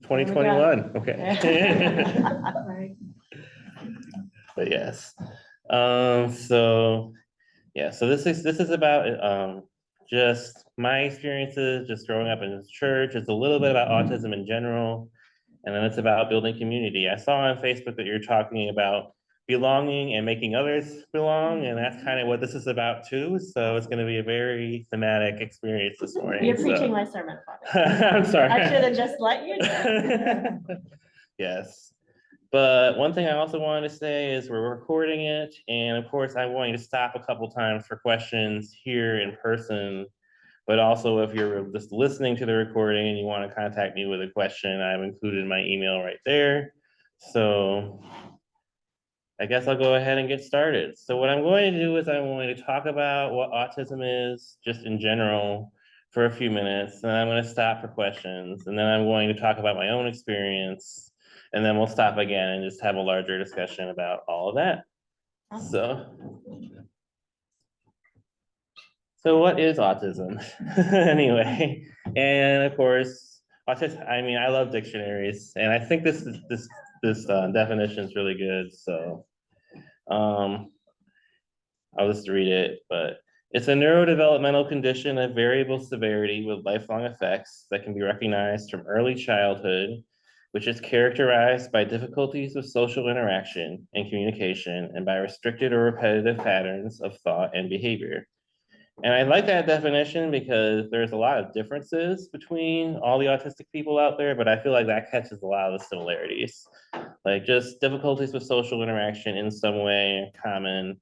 2021. Okay. Right. But yes. So yeah, so this is about just my experiences just growing up in this church. It's a little bit about autism in general, and then it's about building community. I saw on Facebook that you're talking about belonging and making others belong, and that's kind of what this is about too. So it's going to be a very thematic experience this morning. You're preaching my sermon, Father. I'm sorry. I should have just let you know. Yes. But one thing I also wanted to say is we're recording it, and of course, I want you to stop a couple times for questions here in person. But also, if you're just listening to the recording and you want to contact me with a question, I've included my email right there. So I guess I'll go ahead and get started. So what I'm going to do is I'm going to talk about what autism is just in general for a few minutes, and I'm going to stop for questions, and then I'm going to talk about my own experience, and then we'll stop again and just have a larger discussion about all of that. So what is autism? Anyway, and of course, autism, I mean, I love dictionaries, and I think this definition is really good. So I'll just read it, but it's a neurodevelopmental condition of variable severity with lifelong effects that can be recognized from early childhood, which is characterized by difficulties with social interaction and communication and by restricted or repetitive patterns of thought and behavior. And I like that definition because there's a lot of differences between all the autistic people out there, but I feel like that catches a lot of the similarities. Like just difficulties with social interaction in some way common,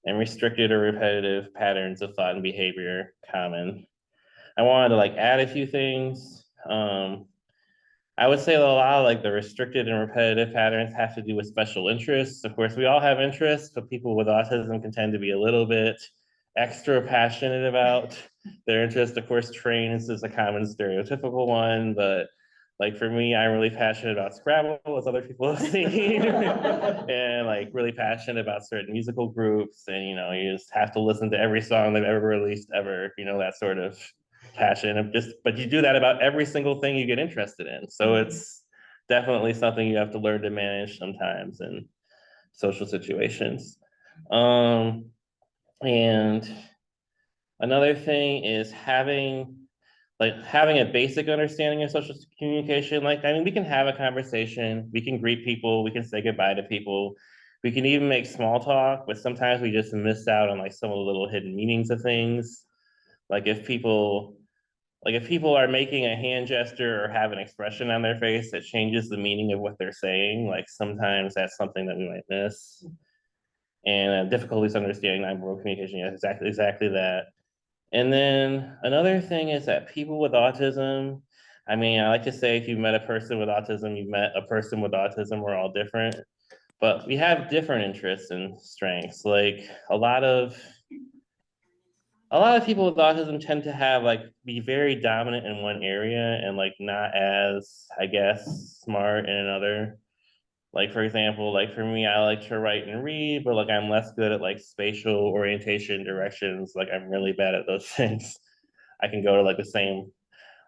and restricted or repetitive patterns of thought and behavior common. I wanted to like add a few things. I would say that a lot of like the restricted and repetitive patterns have to do with special interests. Of course, we all have interests, but people with autism can tend to be a little bit extra passionate about their interest. Of course, trains is a common stereotypical one, but like for me, I'm really passionate about Scrabble, as other people have seen, and like really passionate about certain musical groups. And you just have to listen to every song they've ever released ever. That sort of passion of but you do that about every single thing you get interested in. So it's definitely something you have to learn to manage sometimes in social situations. And another thing is having a basic understanding of social communication. Like, I mean, we can have a conversation, we can greet people, we can say goodbye to people, we can even make small talk, but sometimes we just miss out on like some of the little hidden meanings of things. Like if people are making a hand gesture or have an expression on their face that changes the meaning of what they're saying, like sometimes that's something that we might miss. And difficulties understanding nonverbal communication, yeah, exactly that. And then another thing is that people with autism, I mean, I like to say if you've met a person with autism, you've met a person with autism, we're all different, but we have different interests and strengths. Like a lot of people with autism tend to have like be very dominant in one area and like not as, I guess, smart in another. Like for example, like for me, I like to write and read, but like I'm less good at like spatial orientation directions. Like I'm really bad at those things. I can go to like the same.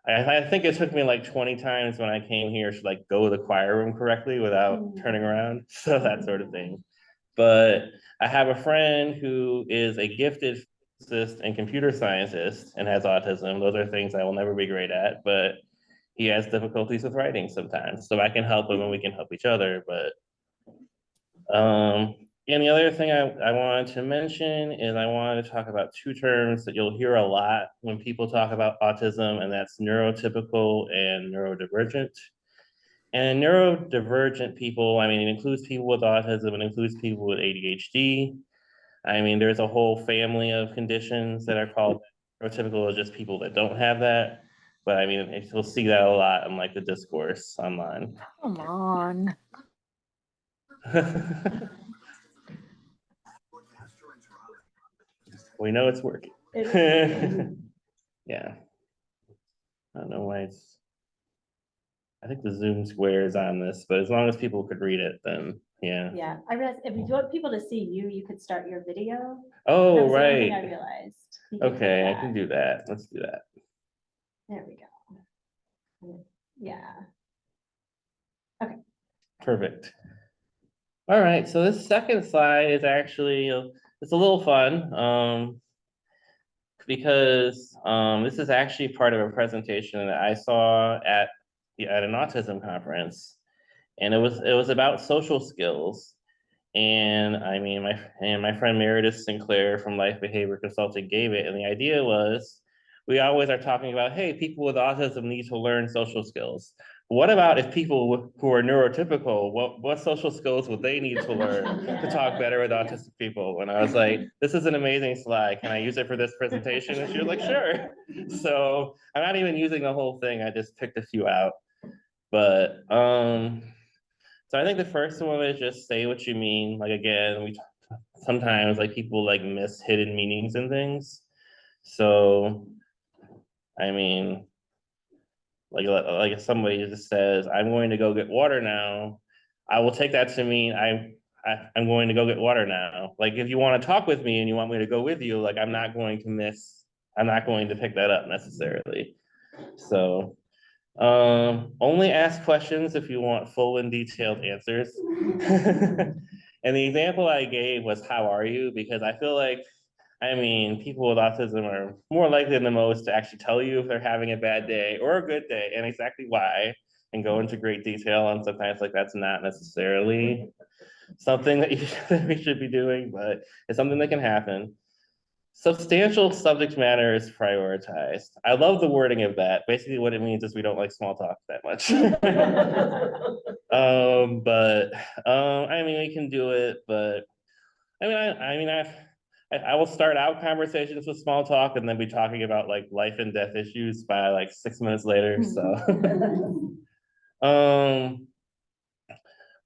I think it took me like 20 times when I came here to like go to the choir room correctly without turning around. So that sort of thing. But I have a friend who is a gifted physicist and computer scientist and has autism. Those are things I will never be great at, but he has difficulties with writing sometimes. So I can help him and we can help each other. But and the other thing I wanted to mention is I wanted to talk about two terms that you'll hear a lot when people talk about autism, and that's neurotypical and neurodivergent. And neurodivergent people, I mean, it includes people with autism, it includes people with ADHD. I mean, there's a whole family of conditions that are called neurotypical, just people that don't have that. But I mean, you'll see that a lot in like the discourse online. Come on. We know it's working. Yeah. I don't know why I think the Zoom square is on this, but as long as people could read it, then yeah. Yeah, I realized if you want people to see you, you could start your video. Oh, That was the only thing right. I realized. Okay, I can do that. Let's do that. There we go. Yeah. Perfect. All right, so this second slide is actually, it's a little fun, because this is actually part of a presentation that I saw at an autism conference, and it was about social skills. And I mean, my friend Meredith Sinclair from Life Behavior Consulting gave it, and the idea was we always are talking about, hey, people with autism need to learn social skills. What about if people who are neurotypical, what social skills would they need to learn to talk better with autistic people? And I was like, this is an amazing slide. Can I use it for this presentation? And she was like, sure. So I'm not even using the whole thing. I just picked a few out. But so I think the first one is just say what you mean. Like again, sometimes like people like miss hidden meanings in things. So I mean, like if somebody just says, "I'm going to go get water now," I will take that to mean I'm going to go get water now. Like if you want to talk with me and you want me to go with you, like I'm not going to pick that up necessarily. So only ask questions if you want full and detailed answers. And the example I gave was, how are you? Because I feel like, I mean, people with autism are more likely than most to actually tell you if they're having a bad day or a good day and exactly why, and go into great detail. And sometimes like that's not necessarily something that we should be doing, but it's something that can happen. Substantial subject matter is prioritized. I love the wording of that. Basically, what it means is we don't like small talk that much. But I mean, we can do it. But I will start out conversations with small talk and then be talking about like life and death issues by like 6 minutes later. So, um,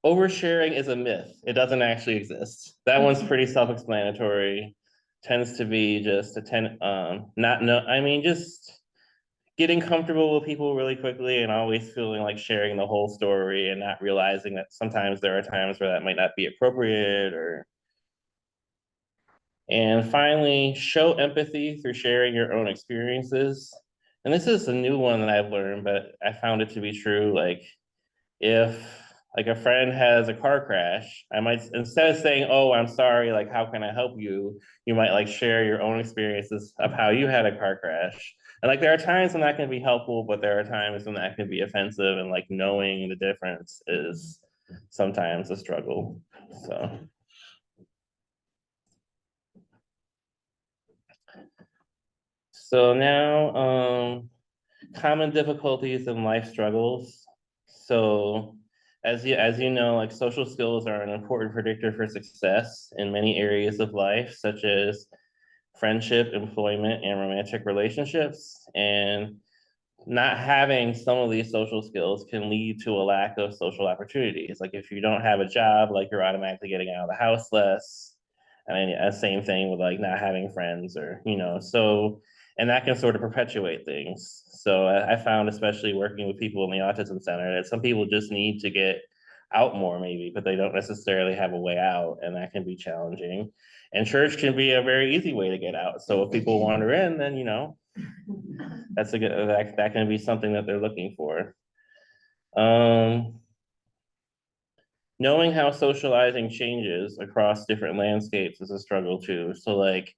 oversharing is a myth. It doesn't actually exist. That one's pretty self-explanatory. Tends to be just not know. I mean, just getting comfortable with people really quickly and always feeling like sharing the whole story and not realizing that sometimes there are times where that might not be appropriate or. And finally, show empathy through sharing your own experiences. And this is a new one that I've learned, but I found it to be true. Like if like a friend has a car crash, I might, instead of saying, "Oh, I'm sorry, like how can I help you?" You might like share your own experiences of how you had a car crash. And like there are times when that can be helpful, but there are times when that can be offensive, and like knowing the difference is sometimes a struggle. So now common difficulties and life struggles. So as you know, like social skills are an important predictor for success in many areas of life, such as friendship, employment, and romantic relationships. And not having some of these social skills can lead to a lack of social opportunities. Like if you don't have a job, like you're automatically getting out of the house less. I mean, same thing with like not having friends or, so, and that can sort of perpetuate things. So I found, especially working with people in the autism center, that some people just need to get out more maybe, but they don't necessarily have a way out, and that can be challenging. And church can be a very easy way to get out. So if people wander in, then, that's a good, that can be something that they're looking for. Um, Knowing how socializing changes across different landscapes is a struggle too. So like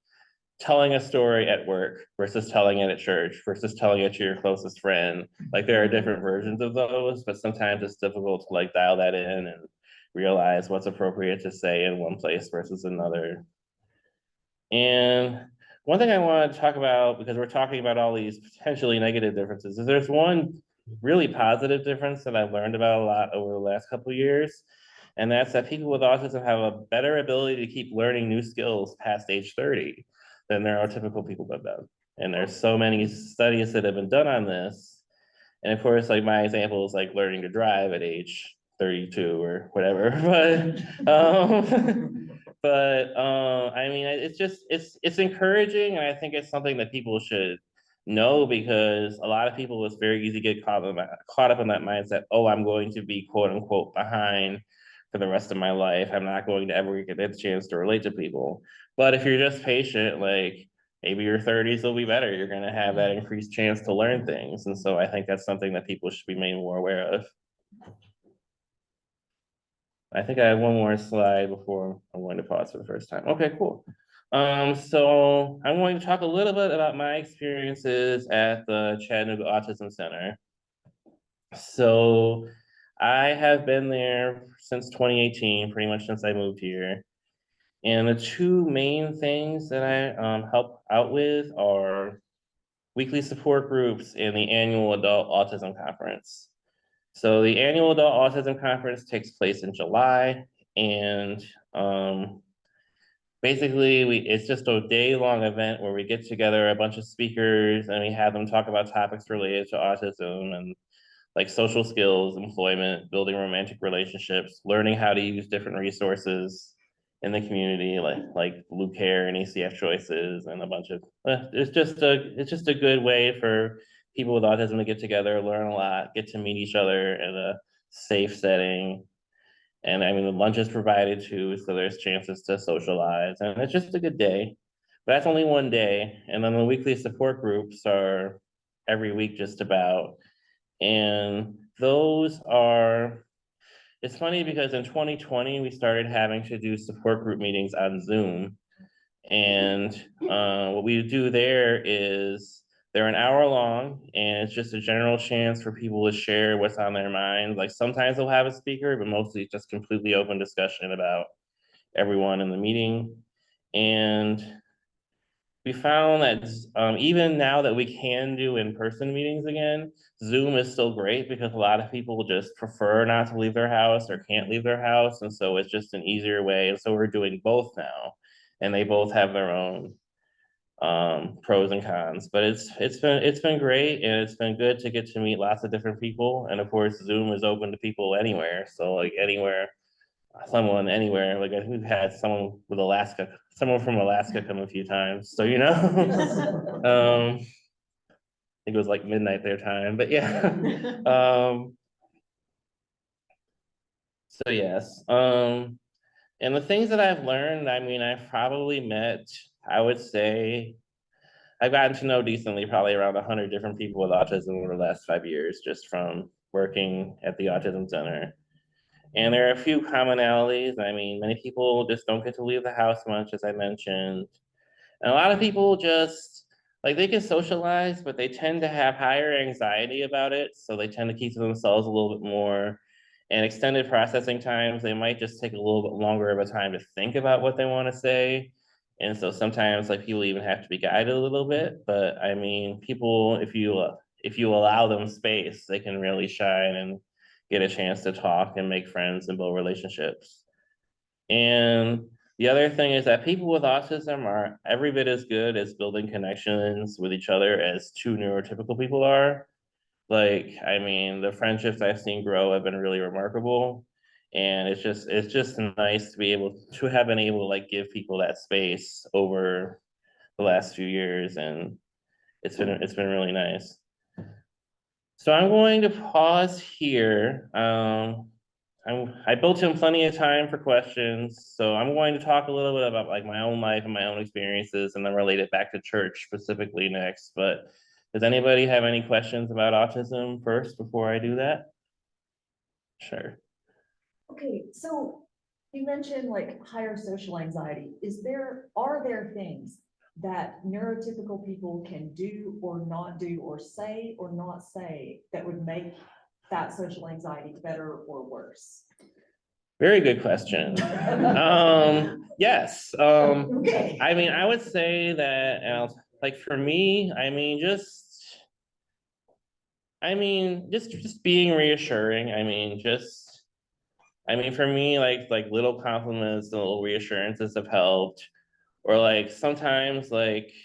telling a story at work versus telling it at church versus telling it to your closest friend. Like there are different versions of those, but sometimes it's difficult to like dial that in and realize what's appropriate to say in one place versus another. And one thing I want to talk about, because we're talking about all these potentially negative differences, is there's one really positive difference that I've learned about a lot over the last couple of years. And that's that people with autism have a better ability to keep learning new skills past age 30 than neurotypical people have done. And there's so many studies that have been done on this. And of course, like my example is like learning to drive at age 32 or whatever. I mean, it's just it's encouraging, and I think it's something that people should know, because a lot of people, it's very easy to get caught up in that mindset. Oh, I'm going to be quote unquote behind for the rest of my life. I'm not going to ever get a chance to relate to people. But if you're just patient, like maybe your 30s will be better. You're going to have that increased chance to learn things. And so I think that's something that people should be made more aware of. I think I have one more slide before I'm going to pause for the first time. Okay, cool. So I'm going to talk a little bit about my experiences at the Chattanooga Autism Center. So I have been there since 2018, pretty much since I moved here. And the two main things that I help out with are weekly support groups and the annual Adult Autism Conference. So the annual Adult Autism Conference takes place in July, and basically it's just a day-long event where we get together a bunch of speakers and we have them talk about topics related to autism and like social skills, employment, building romantic relationships, learning how to use different resources in the community, like Blue Care and ACF choices, and a bunch of. It's just a good way for people with autism to get together, learn a lot, get to meet each other in a safe setting. And I mean, the lunch is provided too, so there's chances to socialize, and it's just a good day. But that's only one day, and then the weekly support groups are every week, just about. And those are, it's funny because in 2020, we started having to do support group meetings on Zoom. And what we do there is they're an hour long and it's just a general chance for people to share what's on their mind. Like sometimes they'll have a speaker, but mostly it's just completely open discussion about everyone in the meeting. And we found that even now that we can do in-person meetings again, Zoom is still great because a lot of people just prefer not to leave their house or can't leave their house. And so it's just an easier way. And so we're doing both now. And they both have their own pros and cons. But it's been great, and it's been good to get to meet lots of different people. And of course, Zoom is open to people anywhere. So like anywhere, someone anywhere. Like we've had someone from Alaska come a few times. So you know, I think it was like midnight their time, but yeah. So yes. And the things that I've learned, I mean, I've probably met, I would say, I've gotten to know decently probably around 100 different people with autism over the last 5 years, just from working at the Autism Center. And there are a few commonalities. I mean, many people just don't get to leave the house much, as I mentioned. And a lot of people just like they can socialize, but they tend to have higher anxiety about it. So they tend to keep to themselves a little bit more. And extended processing times, they might just take a little bit longer of a time to think about what they want to say. And so sometimes like people even have to be guided a little bit. But I mean, people, if you allow them space, they can really shine and get a chance to talk and make friends and build relationships. And the other thing is that people with autism are every bit as good as building connections with each other as two neurotypical people are. Like, I mean, the friendships I've seen grow have been really remarkable. And it's just nice to be able to have been able to like give people that space over the last few years. And it's been really nice. So I'm going to pause here. I built in plenty of time for questions, so I'm going to talk a little bit about like my own life and my own experiences, and then relate it back to church specifically next. But does anybody have any questions about autism first before I do that? Sure. Okay, so you mentioned like higher social anxiety. Are there things that neurotypical people can do or not do or not say that would make that social anxiety better or worse? Very good question. Yes. Okay. I mean, I would say that, like for me, just being reassuring. I mean, for me, like little compliments, little reassurances have helped. Or like sometimes I've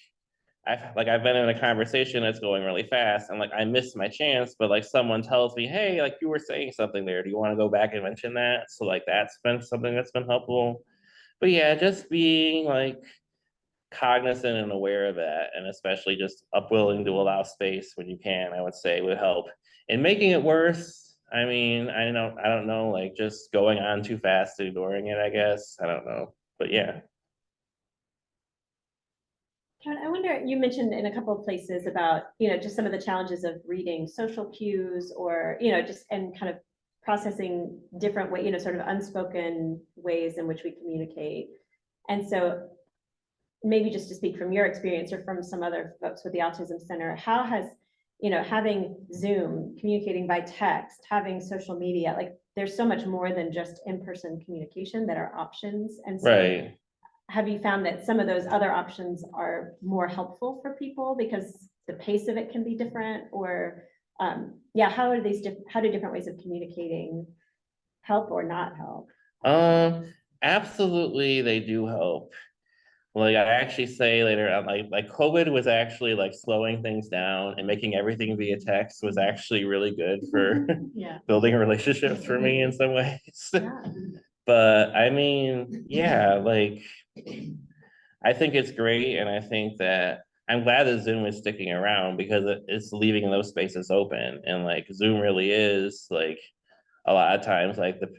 been in a conversation that's going really fast and like I missed my chance, but like someone tells me, hey, like you were saying something there. Do you want to go back and mention that? So like that's been something that's been helpful. But yeah, just being like cognizant and aware of that, and especially just willing to allow space when you can, I would say would help. And making it worse, I mean, I don't know, like just going on too fast, ignoring it, I guess. I don't know. But yeah. Karen, I wonder, you mentioned in a couple of places about, just some of the challenges of reading social cues or, just and kind of processing different way, sort of unspoken ways in which we communicate. And so maybe just to speak from your experience or from some other folks with the Autism Center, how has, having Zoom, communicating by text, having social media, like there's so much more than just in-person communication that are options. And so Right. have you found that some of those other options are more helpful for people because the pace of it can be different? Or yeah, how do different ways of communicating help or not help? Absolutely, they do help. Like I actually say later on, like COVID was actually like slowing things down and making everything via text was actually really good for Yeah. building relationships for me in some ways. Yeah. But I mean, yeah, like I think it's great, and I think that I'm glad that Zoom is sticking around because it's leaving those spaces open, and like Zoom really is like a lot of times like the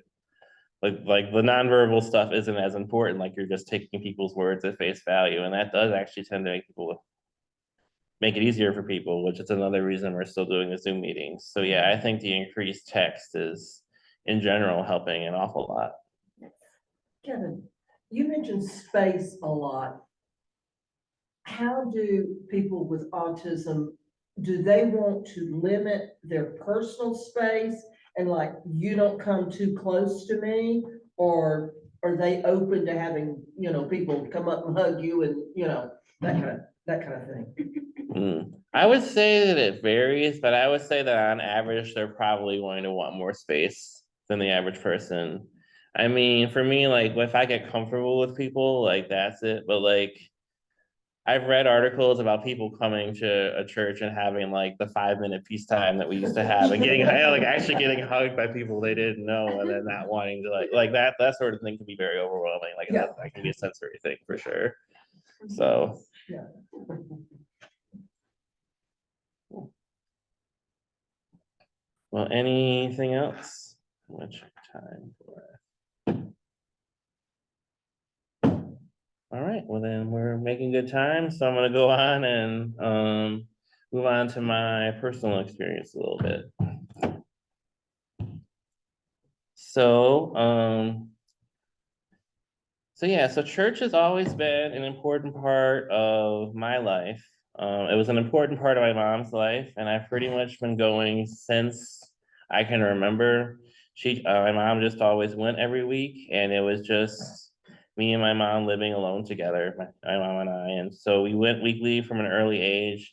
nonverbal stuff isn't as important, like you're just taking people's words at face value, and that does actually tend to make it easier for people, which is another reason we're still doing the Zoom meetings. So yeah, I think the increased text is in general helping an awful lot. Kevin, you mentioned space a lot. How do people with autism, do they want to limit their personal space and like, you don't come too close to me? Or are they open to having, people come up and hug you and, that kind of thing? I would say that it varies, but I would say that on average, they're probably going to want more space than the average person. I mean, for me, like if I get comfortable with people, like that's it. But like I've read articles about people coming to a church and having like the 5-minute peace time that we used to have and getting like actually getting hugged by people they didn't know and then not wanting to like that sort of thing can be very overwhelming. Like Yeah. that can be a sensory thing for sure. So Yeah. well, anything else? I'm gonna check time for it. All right, well then we're making good time. So I'm gonna go on and move on to my personal experience a little bit. So so church has always been an important part of my life. It was an important part of my mom's life, and I've pretty much been going since I can remember. My mom just always went every week, and it was just me and my mom living alone together, my mom and I. And so we went weekly from an early age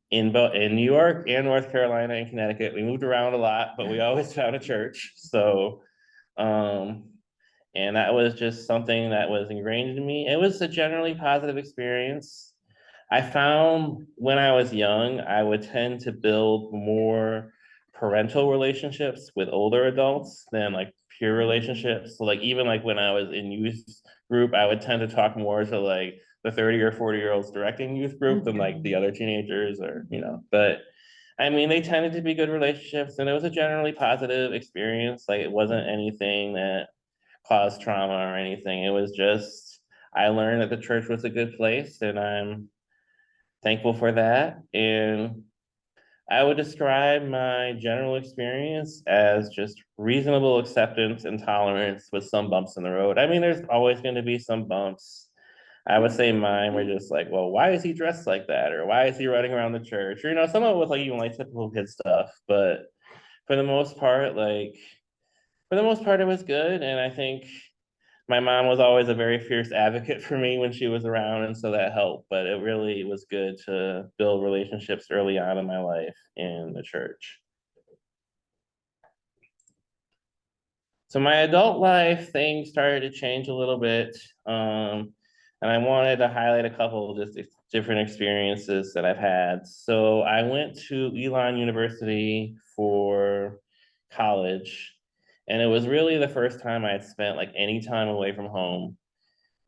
in both in New York and North Carolina and Connecticut. We moved around a lot, but we always found a church. So um, and that was just something that was ingrained in me. It was a generally positive experience. I found when I was young, I would tend to build more parental relationships with older adults than like peer relationships. So like even like when I was in youth group, I would tend to talk more to like the 30 or 40-year-olds directing youth group than like the other teenagers or, but I mean, they tended to be good relationships and it was a generally positive experience. Like it wasn't anything that caused trauma or anything. It was just, I learned that the church was a good place and I'm thankful for that. And I would describe my general experience as just reasonable acceptance and tolerance with some bumps in the road. I mean, there's always going to be some bumps. I would say mine were just like, well, why is he dressed like that? Or why is he running around the church? Or, some of it was like even like typical kid stuff. But for the most part, it was good. And I think my mom was always a very fierce advocate for me when she was around, and so that helped. But it really was good to build relationships early on in my life in the church. So my adult life, things started to change a little bit. And I wanted to highlight a couple of just different experiences that I've had. So I went to Elon University for college, and it was really the first time I had spent like any time away from home.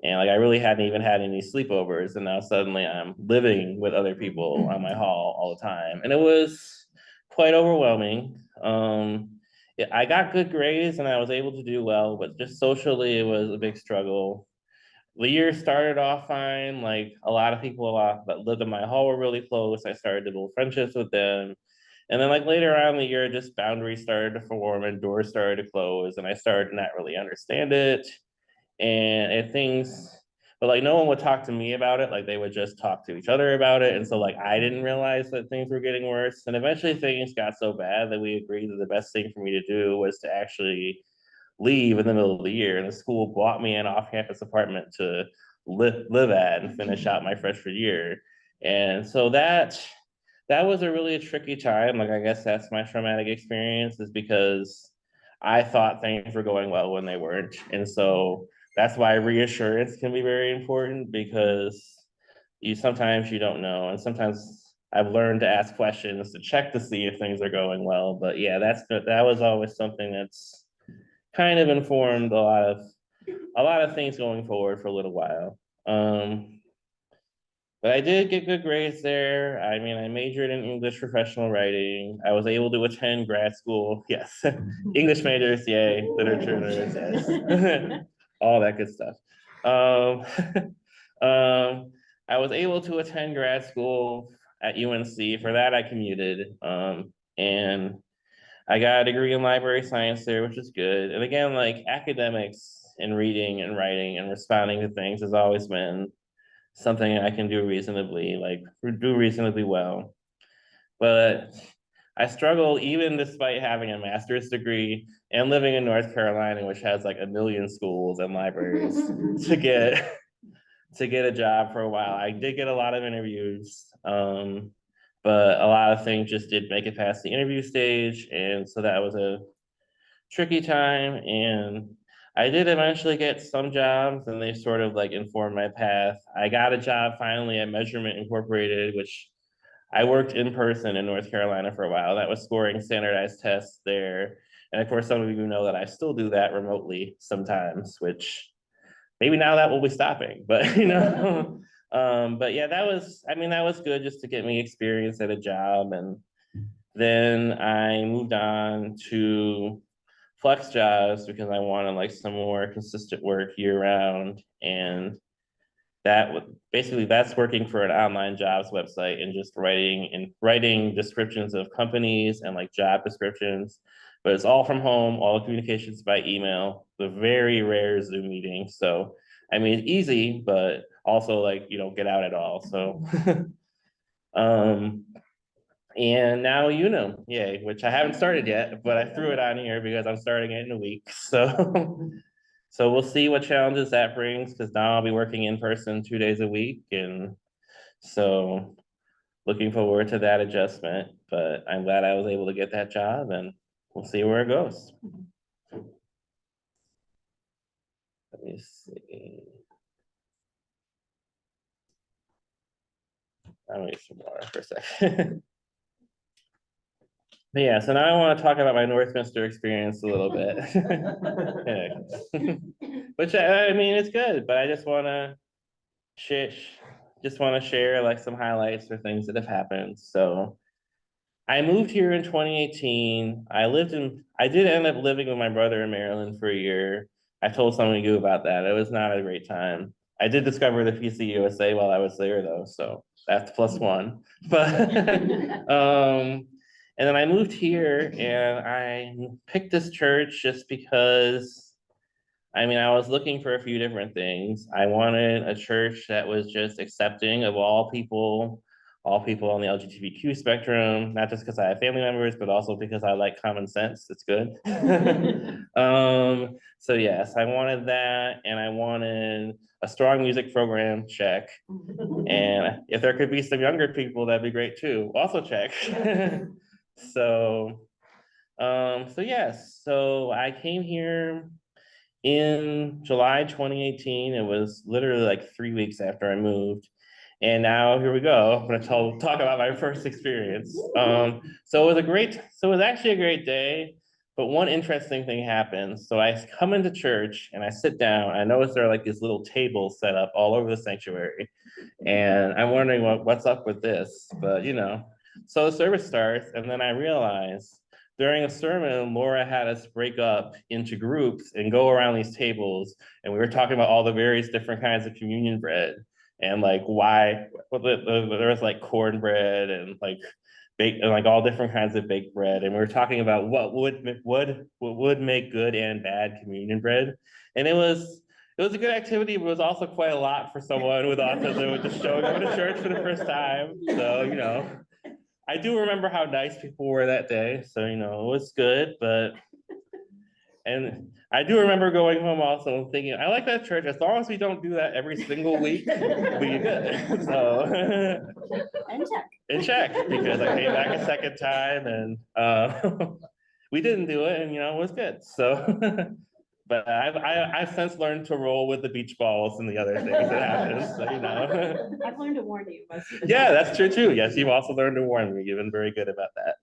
And like I really hadn't even had any sleepovers, and now suddenly I'm living with other people on my hall all the time. And it was quite overwhelming. I got good grades and I was able to do well, but just socially it was a big struggle. the year started off fine. Like a lot of people that lived in my hall were really close. I started to build friendships with them. And then like later on in the year, just boundaries started to form and doors started to close, and I started to not really understand it. And things, but like no one would talk to me about it. Like they would just talk to each other about it. And so like I didn't realize that things were getting worse. And eventually things got so bad that we agreed that the best thing for me to do was to actually leave in the middle of the year. And the school bought me an off-campus apartment to live at and finish out my freshman year. And so that was a really tricky time. Like I guess that's my traumatic experience, is because I thought things were going well when they weren't. And so that's why reassurance can be very important, because sometimes you don't know. And sometimes I've learned to ask questions to check to see if things are going well. But yeah, that was always something that's kind of informed a lot of things going forward for a little while. But I did get good grades there. I mean, I majored in English professional writing. I was able to attend grad school. Yes. English majors, yay. Literature nerds, yes. All that good stuff. Um, I was able to attend grad school at UNC. For that, I commuted. And I got a degree in library science there, which is good. And again, like academics and reading and writing and responding to things has always been something I can do reasonably well. But I struggle even despite having a master's degree and living in North Carolina, which has like a million schools and libraries, to get a job for a while. I did get a lot of interviews, but a lot of things just didn't make it past the interview stage, and so that was a tricky time. And I did eventually get some jobs, and they sort of like informed my path. I got a job finally at Measurement Incorporated, which I worked in person in North Carolina for a while. That was scoring standardized tests there. And of course, some of you know that I still do that remotely sometimes, which maybe now that will be stopping, but but yeah, that was good just to get me experience at a job. And then I moved on to flex jobs because I wanted like some more consistent work year round. And that would basically, that's working for an online jobs website and just writing descriptions of companies and like job descriptions. But it's all from home, all communications by email, the very rare Zoom meetings. So I mean, it's easy, but also like you don't get out at all. So um and now yay, which I haven't started yet, but I threw it on here because I'm starting it in a week. So so we'll see what challenges that brings, because now I'll be working in person 2 days a week. And so looking forward to that adjustment, but I'm glad I was able to get that job, and we'll see where it goes. Let me see. I'll need some water for a second. But yeah, so now I want to talk about my Northminster experience a little bit. Which I mean, it's good, but I just want to share like some highlights or things that have happened. So I moved here in 2018. I did end up living with my brother in Maryland for a year. I told someone you about that. It was not a great time. I did discover the PCUSA while I was there though, so that's plus one. But and then I moved here and I picked this church just because I mean, I was looking for a few different things. I wanted a church that was just accepting of all people on the LGBTQ spectrum, not just because I have family members, but also because I like common sense. It's good. So yes, I wanted that, and I wanted a strong music program, check. And if there could be some younger people, that'd be great too. Also check. So so yes, so I came here in July 2018. It was literally like 3 weeks after I moved. And now here we go. I'm gonna talk about my first experience. So it was actually a great day, but one interesting thing happened. So I come into church and I sit down. I notice there are like these little tables set up all over the sanctuary. And I'm wondering what's up with this, but so the service starts, and then I realize during a sermon, Laura had us break up into groups and go around these tables, and we were talking about all the various different kinds of communion bread and like why there was like cornbread and like baked and like all different kinds of baked bread, and we were talking about what would make good and bad communion bread, and it was a good activity, but it was also quite a lot for someone with autism, with just showing up to church for the first time. So, you know, I do remember how nice people were that day. So, you know, it was good, but and I do remember going home also thinking, I like that church. As long as we don't do that every single week, we'll be good. So And check. and check, because I came back a second time and we didn't do it, and you know, it was good. So but I've since learned to roll with the beach balls and the other things that happen. So you know. I've learned to warn you most of the Yeah, time. that's true too. Yes, you've also learned to warn me. You've been very good about that.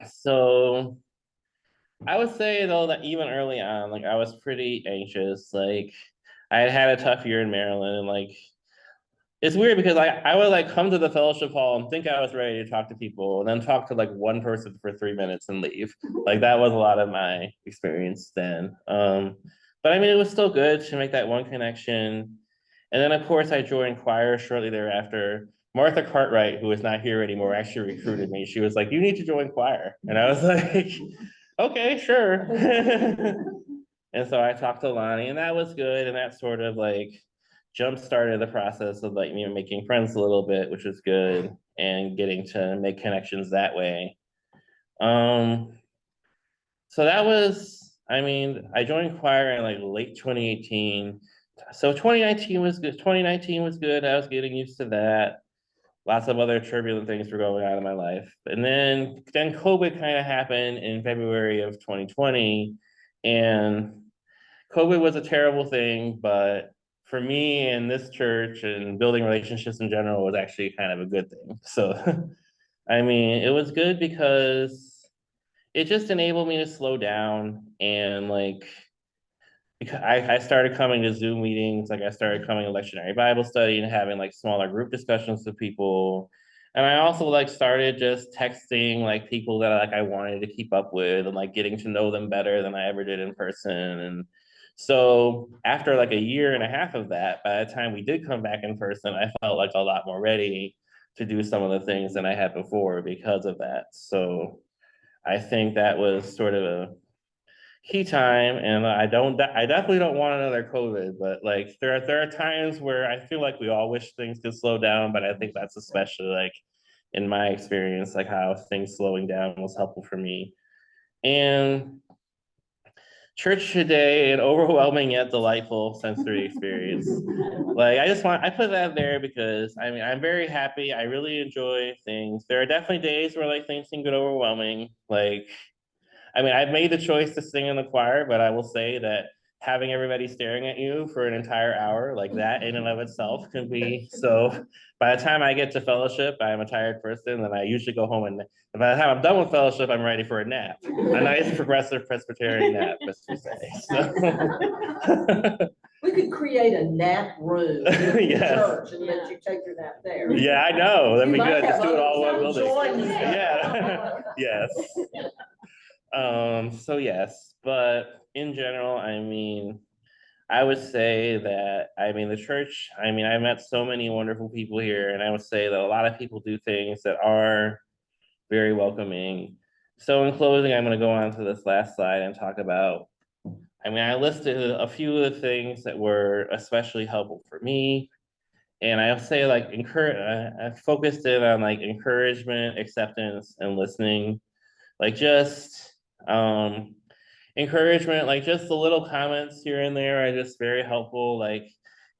So I would say though that even early on, like I was pretty anxious. Like I had had a tough year in Maryland, and like it's weird because I would like come to the fellowship hall and think I was ready to talk to people, and then talk to like one person for 3 minutes and leave. Like that was a lot of my experience then. But I mean, it was still good to make that one connection. And then of course I joined choir shortly thereafter. Martha Cartwright, who is not here anymore, actually recruited me. She was like, "You need to join choir," and I was like, "Okay, sure." And so I talked to Lonnie, and that was good, and that sort of like jump started the process of like, you know, making friends a little bit, which was good, and getting to make connections that way. Um, so that was, I mean, I joined choir in like late 2018. So 2019 was good. 2019 was good. I was getting used to that. Lots of other turbulent things were going on in my life. And then COVID kind of happened in February of 2020. And COVID was a terrible thing, but for me and this church and building relationships in general was actually kind of a good thing. So, I mean, it was good because it just enabled me to slow down and like, because I started coming to Zoom meetings, like I started coming to lectionary Bible study and having like smaller group discussions with people. And I also like started just texting like people that like I wanted to keep up with and like getting to know them better than I ever did in person. And so after like a year and a half of that, by the time we did come back in person, I felt like a lot more ready to do some of the things than I had before because of that. So I think that was sort of a key time, and I definitely don't want another COVID, but like there are times where I feel like we all wish things could slow down, but I think that's especially like in my experience, like how things slowing down was helpful for me. And church today, an overwhelming yet delightful sensory experience. Like I put that there because I mean I'm very happy. I really enjoy things. There are definitely days where like things can get overwhelming. Like I mean, I've made the choice to sing in the choir, but I will say that having everybody staring at you for an entire hour, like that in and of itself can be so. By the time I get to fellowship, I'm a tired person, and I usually go home, and by the time I'm done with fellowship, I'm ready for a nap, a nice progressive Presbyterian nap, as we say. So. We could create a nap room in the Yes. church and let you take your nap there. Yeah, I know. That'd You be might good. Just have do it all in one others building. join you. Yeah. Yes. So yes, but in general, I mean, I would say that, I mean, the church, I mean, I met so many wonderful people here, and I would say that a lot of people do things that are very welcoming. So in closing, I'm going to go on to this last slide and talk about, I mean, I listed a few of the things that were especially helpful for me. And I'll say like I focused in on like encouragement, acceptance, and listening. Like just encouragement, like just the little comments here and there are just very helpful. Like,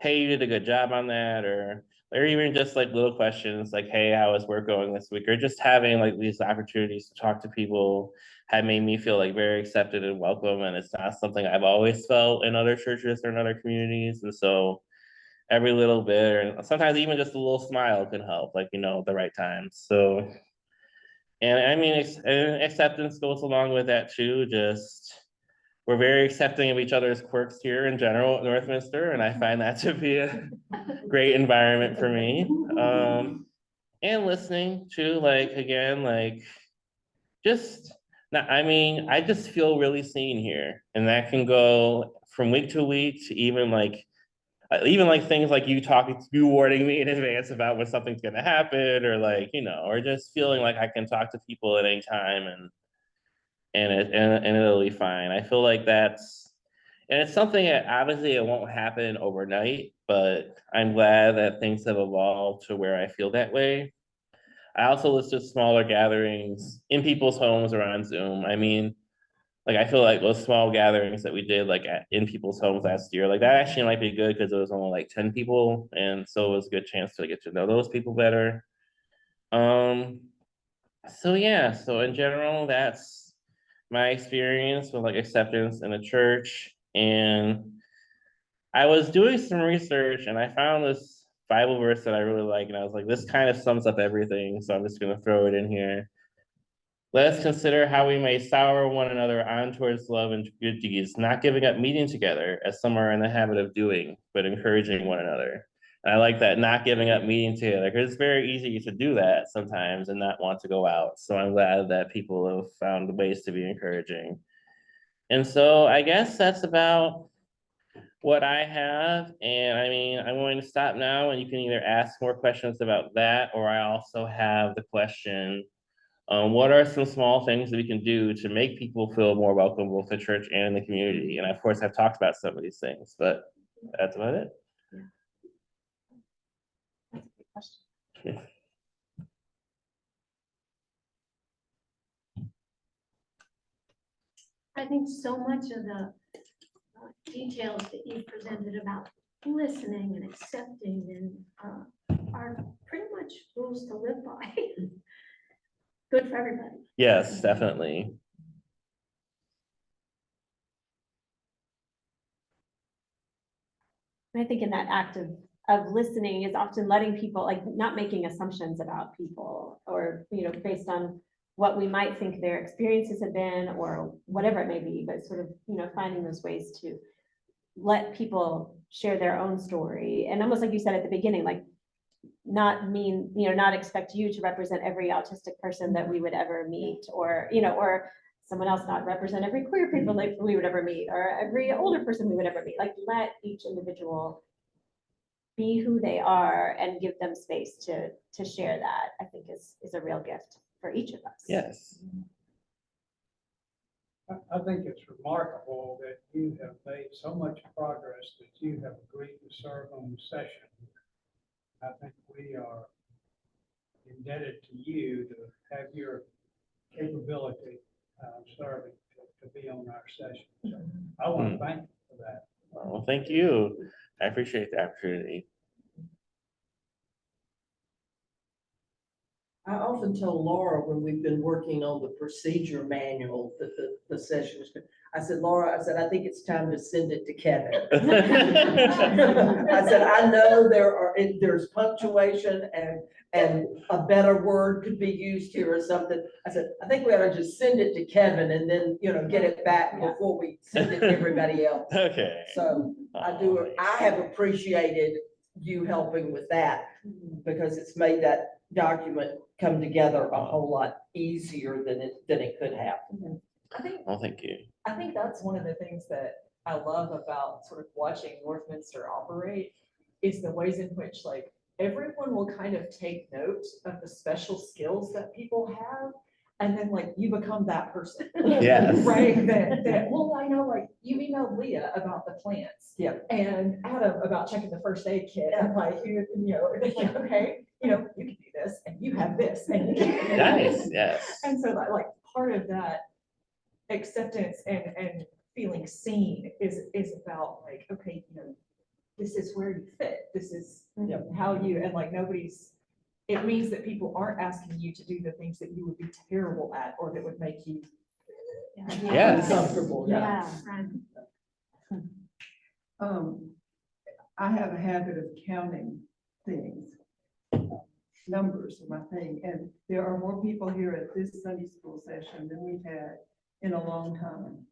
hey, you did a good job on that, or even just like little questions like, hey, how is work going this week? Or just having like these opportunities to talk to people had made me feel like very accepted and welcome. And it's not something I've always felt in other churches or in other communities. And so every little bit, or sometimes even just a little smile can help, like, you know, at the right time. So, and I mean, and acceptance goes along with that too. Just we're very accepting of each other's quirks here in general at Northminster, and I find that to be a great environment for me. and listening too, like, again, like, just, not, I mean, I just feel really seen here, and that can go from week to week to even like things like you warning me in advance about when something's gonna happen, or like, or just feeling like I can talk to people at any time, and it'll be fine. I feel like and it's something that obviously it won't happen overnight, but I'm glad that things have evolved to where I feel that way. I also listed smaller gatherings in people's homes or on Zoom. I mean, like, I feel like those small gatherings that we did like in people's homes last year, like that actually might be good because it was only like 10 people. And so it was a good chance to get to know those people better. Um, so yeah, so in general, that's my experience with like acceptance in a church. And I was doing some research and I found this Bible verse that I really like, and I was like, this kind of sums up everything. So I'm just gonna throw it in here. Let us consider how we may sour one another on towards love and good deeds, not giving up meeting together, as some are in the habit of doing, but encouraging one another. And I like that, not giving up meeting together, because it's very easy to do that sometimes and not want to go out. So I'm glad that people have found ways to be encouraging. And so I guess that's about what I have. And I mean, I'm going to stop now, and you can either ask more questions about that, or I also have the question, what are some small things that we can do to make people feel more welcome both at church and in the community? And of course, I've talked about some of these things, but that's about it. That's a good question. I think so much of the details that you presented about listening and accepting are pretty much rules to live by. Good for everybody. Yes, definitely. I think in that act of listening is often letting people, like, not making assumptions about people, or, based on what we might think their experiences have been or whatever it may be, but sort of, finding those ways to let people share their own story. And almost like you said at the beginning, like, not expect you to represent every autistic person that we would ever meet, or someone else not represent every queer people like we would ever meet, or every older person we would ever meet. Like, let each individual be who they are and give them space to share that, I think is a real gift for each of us. Yes. I think it's remarkable that you have made so much progress that you have agreed to serve on the session. I think we are indebted to you to have your capability serving to be on our session. So I want to thank you for that. Well, thank you. I appreciate the opportunity. I often tell Laura when we've been working on the procedure manual that the session is, I said, Laura, I said, I think it's time to send it to Kevin. I said, I know there's punctuation and a better word could be used here or something. I said, I think we ought to just send it to Kevin and then, get it back before we send it to everybody else. Okay. So I have appreciated you helping with that, because it's made that document come together a whole lot easier than it could have. I think, Well, thank you. I think that's one of the things that I love about sort of watching Northminster operate, is the ways in which, like, everyone will kind of take note of the special skills that people have. And then, like, you become that person. Yes. Right? Well, I know, like, you emailed Leah about the plants. Yeah. And Adam about checking the first aid kit. And like, it's like, okay, you can do this, and you have this. And you can. Nice, yes. And so that, like, part of that acceptance and feeling seen is about, like, okay, this is where you fit. This is how you, and like, it means that people aren't asking you to do the things that you would be terrible at, or that would make you Yes. Uncomfortable, Yeah. I have a habit of counting things. Numbers are my thing, and there are more people here at this Sunday school session than we've had in a long time.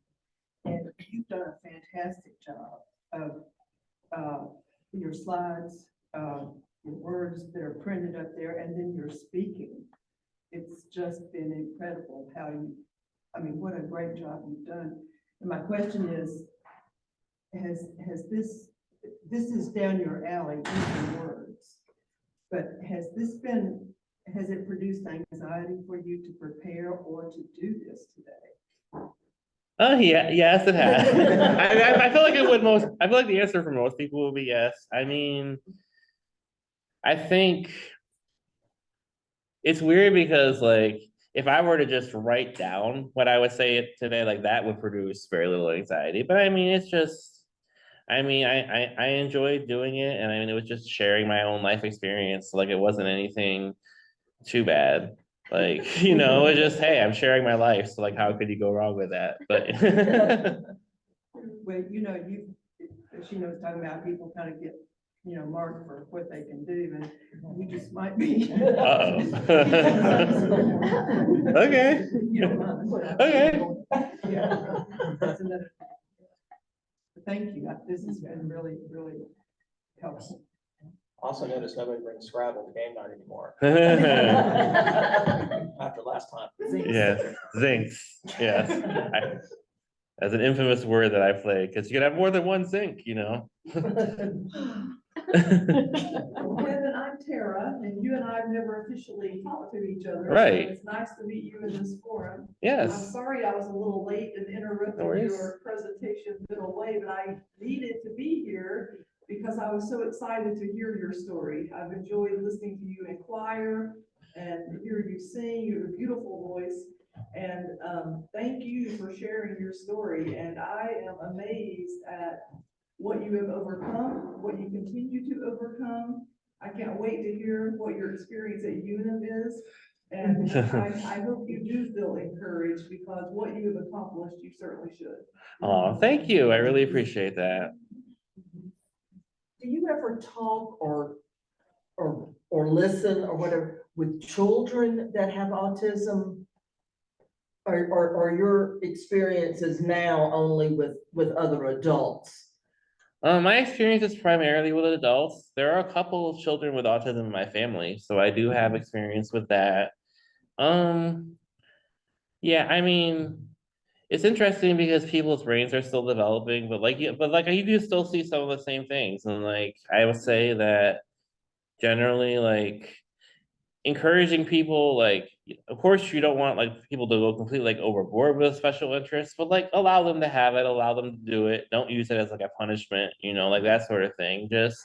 And you've done a fantastic job of your slides, your words that are printed up there, and then you're speaking. It's just been incredible how what a great job you've done. And my question is, has this is down your alley, using words, but has it produced anxiety for you to prepare or to do this today? Oh, yeah, yes, it has. I feel like I feel like the answer for most people will be yes. I mean, I think it's weird because like if I were to just write down what I would say it today, like that would produce very little anxiety. But I mean, it's just, I mean, I enjoyed doing it, and I mean, it was just sharing my own life experience. Like it wasn't anything too bad. Like, you know, it's just, hey, I'm sharing my life. So like, how could you go wrong with that? But Well, as you know, it's talking about people kind of get, marked for what they can do, and you just might be. Uh-oh. Okay. Okay. Yeah, that's another. Thank you. This has been really, really helpful. Also notice nobody brings Scrabble to game night anymore after last time. Yes, zincs. Yes. That's an infamous word that I play because you can have more than one zinc, you know. Kevin, I'm Tara, and you and I have never officially talked to each other. Right. So it's nice to meet you in this forum. I'm Yes. sorry I was a little late and No interrupted worries. your presentation middle way, but I needed to be here because I was so excited to hear your story. I've enjoyed listening to you inquire and hear you sing. You have a beautiful voice. And thank you for sharing your story. And I am amazed at what you have overcome, what you continue to overcome. I can't wait to hear what your experience at UNM is. And I hope you do feel encouraged because what you have accomplished, you certainly should. Oh, thank you. I really appreciate that. Do you ever talk or listen or whatever with children that have autism? Or your experiences now only with other adults? My experience is primarily with adults. There are a couple of children with autism in my family, so I do have experience with that. Yeah, I mean, it's interesting because people's brains are still developing, but you can still see some of the same things. And like I would say that generally, like encouraging people, like of course you don't want like people to go completely like overboard with special interests, but like allow them to have it, allow them to do it. Don't use it as like a punishment, you know, like that sort of thing. Just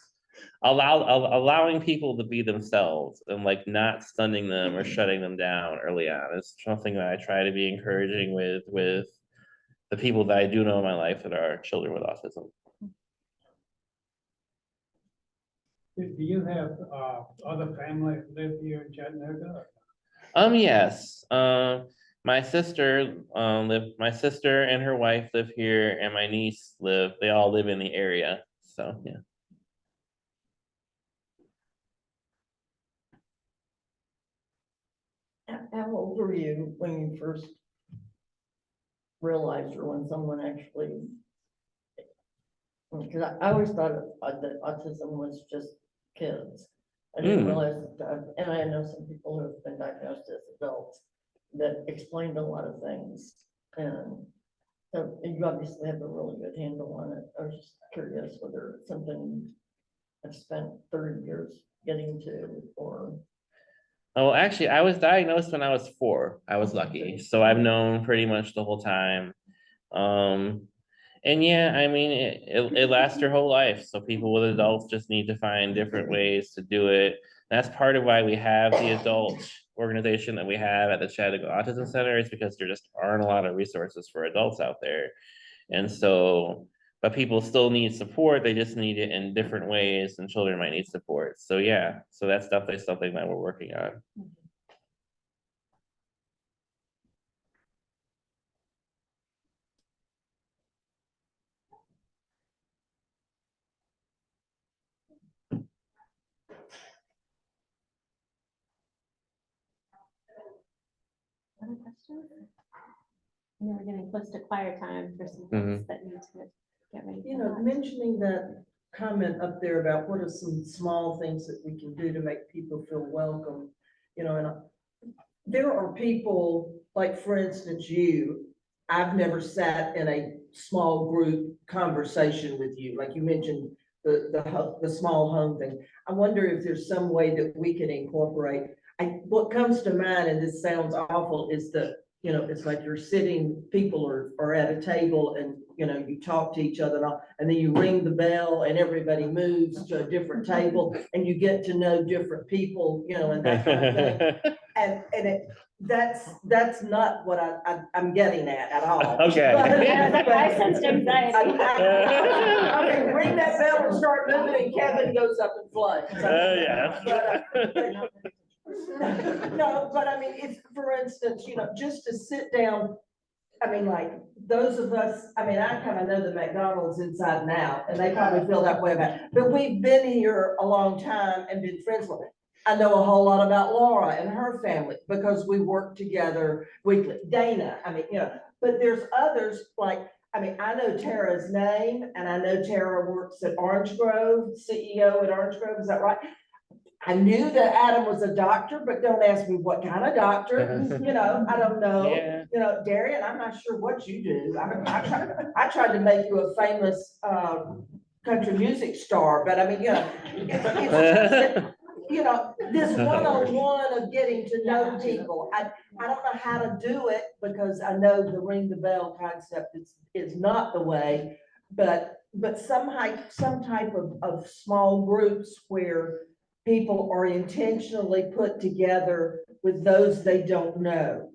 allowing people to be themselves and like not stunning them or shutting them down early on. It's something that I try to be encouraging with the people that I do know in my life that are children with autism. Do you have, other family that live here in Chattanooga? Yes. My sister my sister and her wife live here, and my niece they all live in the area. So yeah. How old were you when you first realized, or when someone actually, because I always thought that autism was just kids. I didn't realize that, and I know some people who have been diagnosed as adults that explained a lot of things. And so you obviously have a really good handle on it. I was just curious whether it's something I've spent 30 years getting to, or. Oh, actually, I was diagnosed when I was 4. I was lucky, so I've known pretty much the whole time. And yeah, I mean, it lasts your whole life. So people with adults just need to find different ways to do it. That's part of why we have the adult organization that we have at the Chattanooga Autism Center, is because there just aren't a lot of resources for adults out there. And so, but people still need support. They just need it in different ways, and children might need support. So yeah, so that's definitely something that we're working on. Other questions? And then we're getting close to choir time for some Mhm. folks that need to get ready. You for know, that. mentioning that comment up there about what are some small things that we can do to make people feel welcome, you know, and there are people, like for instance, I've never sat in a small group conversation with you, like you mentioned, the small home thing. I wonder if there's some way that we can incorporate, what comes to mind, and this sounds awful, is you know, it's like you're sitting, people are at a table and, you know, you talk to each other and then you ring the bell and everybody moves to a different table and you get to know different people, you know, and that kind of thing. And that's not what I'm getting at all. Okay. I sensed anxiety. I mean, ring that bell and start moving and Kevin goes up in flames. Yeah. No, but I mean, it's, for instance, you know, just to sit down, I mean, like, those of us, I mean, I kind of know the McDonald's inside and out, and they probably feel that way about it, but we've been here a long time and been friends with it. I know a whole lot about Laura and her family because we work together weekly. Dana, I mean, you know, but there's others, like, I mean, I know Tara's name, and I know Tara works at Orange Grove, CEO at Orange Grove, is that right? I knew that Adam was a doctor, but don't ask me what kind of doctor, you know, I don't know. Yeah. You know, Darian, I'm not sure what you do. I tried to make you a famous country music star, but I mean, you know, it's you know, this one-on-one of getting to know people. I don't know how to do it because I know the ring the bell concept is not the way, but some type of small groups where people are intentionally put together with those they don't know,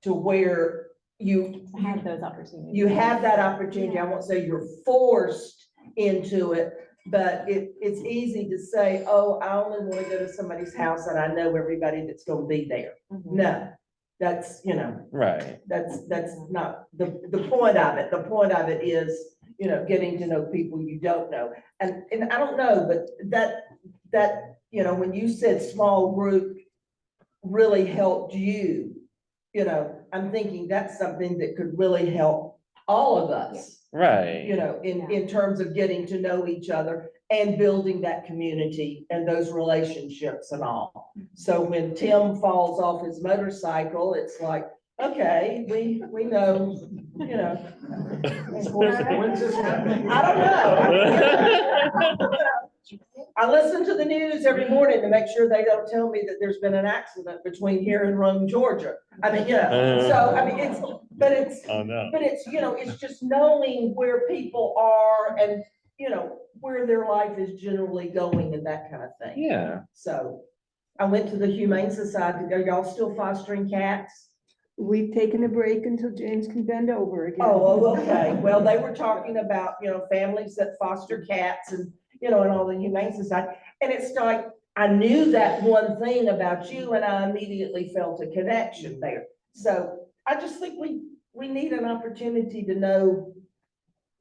to where you Have those opportunities. you have that opportunity. I won't say you're forced into it, but it's easy to say, oh, I only want to go to somebody's house and I know everybody that's going to be there. Mhm. No, that's, you know, Right. that's not the point of it. The point of it is, you know, getting to know people you don't know. And I don't know, but that, you know, when you said small group really helped you, you know, I'm thinking that's something that could really help all of us, Right. you know, in terms of getting to know each other and building that community and those relationships and all. So when Tim falls off his motorcycle, it's like, okay, we know, you know. When's this happening? I don't know. I listen to the news every morning to make sure they don't tell me that there's been an accident between here and Rome, Georgia. I mean, so, I mean, Oh, no. but it's, you know, it's just knowing where people are and, you know, where their life is generally going and that kind of thing. Yeah. So I went to the Humane Society. Are y'all still fostering cats? We've taken a break until James can bend over again. Oh, okay. Well, they were talking about, you know, families that foster cats and, you know, and all the Humane Society. And it's like, I knew that one thing about you and I immediately felt a connection there. So I just think we need an opportunity to know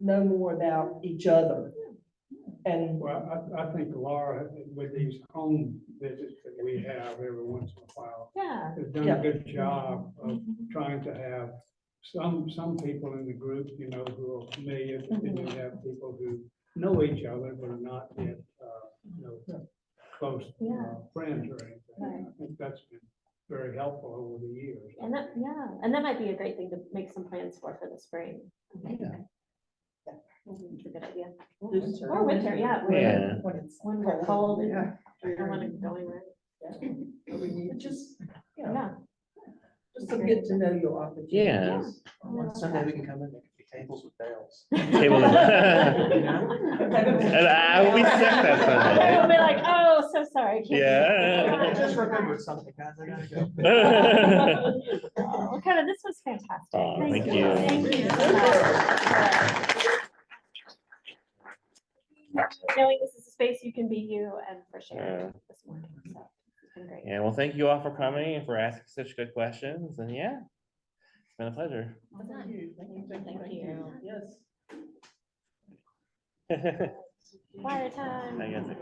more about each other. And Well, I think Laura, with these home visits that we have every once in a while, Yeah. has done a good job of trying to have some people in the group, you know, who are familiar, but then you have people who know each other, but are not yet, you know, close friends or anything. Right. I think that's been very helpful over the years. And that might be a great thing to make some plans for the spring. Yeah. It's a good idea. Winter. Or winter, yeah. Yeah. When we're cold and Yeah. I don't want to go anywhere. just, you know, Yeah. just to get to know your opportunities. Yeah. One Sunday we can come in, there could be tables with bells. Table. And we checked that Sunday. We'll be like, oh, so sorry. can't do Yeah. I just remembered something, guys, I gotta go. that." Oh, Kevin, this was fantastic. Oh, thank you. Thank you so much. Knowing this is a space you can be you and for sharing this morning. So it's been great. Yeah, well, thank you all for coming and for asking such good questions. And yeah, it's been a pleasure. Thank you. Thank you. Yes. Choir time. I guess it-